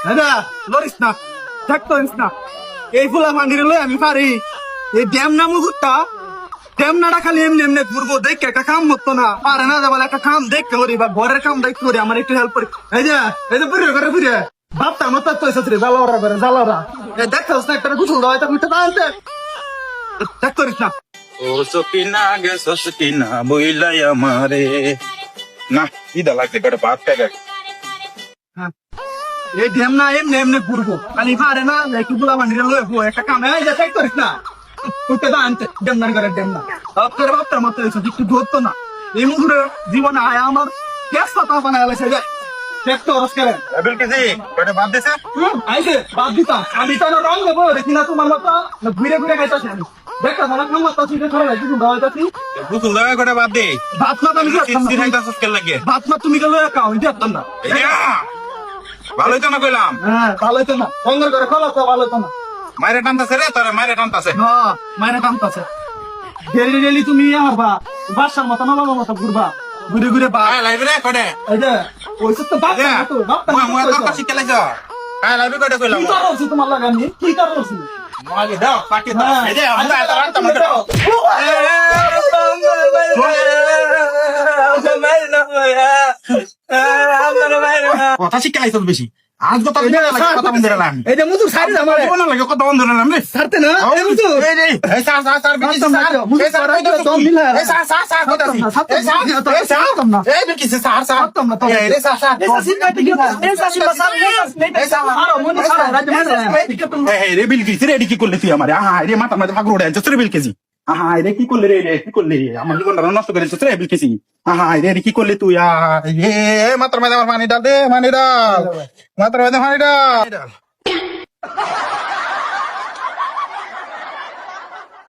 দাদা লরিস না, থাক করিস না। এই ফুলা মান্ডিরে লই আমি পারি। এই ড্যাম না মুগুরটা, ড্যাম নাটা খালি এমনি এমনি ঘুরবো দেখে একটা কাম হতো না, পারে না যাবো একটা কাম দেখতে করি বা ঘরের কাম দেখতে করি, আমার একটু হেল্প করি। এই যে বুড়ে করে বুড়ে বাপটা আমার তো তোর সাথে জ্বালাওরা করে জ্বালাওরা দেখতে না একটা গুছল দেওয়া এটা মিঠে আনতে থাক করিস না। ও সকিনা গে সকিনা বইলাই আমারে না ইদা লাগছে গড়ে বাপ টাকা এই ড্যাম না এমনি এমনি ঘুরবো খালি পারে না একটু ফুলা মান্ডিরে লই একটা কাম এই যে থাক করিস না। উঠতে দা আনতে ড্যাম না করে ড্যাম না তোর বাপটার মতো একটু ধরতো না। এই মুখে জীবনে আয় আমার গ্যাস পাতা বানায় লাগছে যে দেখতো রসকারে আবিল কেজি গড়ে বাপ দিছে আইছে বাদ দিতা আমি তো না রং দেবো দেখি না তোমার মতো ঘুরে ঘুরে খাইতাছি আমি দেখো আমার নাম মতো চিঠি ধরে রাখি তুমি গাওয়াইতাছি বুঝুল লাগা গড়ে বাপ দে বাত না তুমি সিসি রাইতা সস্কেল লাগে বাত না তুমি গেলো একাও ইদি আত্তাম না ভালোই তো না কইলাম হ্যাঁ ভালো তো না সঙ্গের করে খোলা তো ভালো তো না মাইরে টানতাছে রে তোরে মাইরে টানতাছে হ্যাঁ মায়ের কামতাছে ডেলি ডেলি তুমি আমার বাসার মতো না বাবার মতো ঘুরবা ঘুরে ঘুরে বা আয় লাইভ রে কড়ে এই যে ওইসব তো বাপ না তো বাপ মই মই তো কাছি কেলাই যা আয় লাইভ কড়ে কইলাম কি করছ তোমার লাগানি কি করছ মাগে দাও পাকে দাও এই যে আমরা এত রাত মধ্যে দাও কথা শিখাইছ বেশি আজ কথা কথা বন্ধ রাখলাম এই যে মুতু সাইড আমার কোন লাগে কথা বন্ধ রাখলাম রে ছাড়তে না এই মুতু এই রে এই স্যার স্যার স্যার বিকি স্যার এই স্যার কই তো মিলা এই স্যার স্যার স্যার কই তো এই স্যার এই স্যার এই বিকি স্যার স্যার এই রে স্যার স্যার এই স্যার কি এই স্যার এই স্যার আরো মনি স্যার রাজ মানে এই রে বিল কি রে কি করলে তুই আমারে আহা রে মাথা মাথা ভাগ রোড়ে আনছ রে বিল কেজি আহা রে কি করলে রে কি করলে আমার জীবনটা নষ্ট করে দিছ রে বিল কেজি আহা রে কি করলে তুই আ এ মাত্র মাথা পানি ডাল দে পানি ডাল মাত্র মাথা পানি ডাল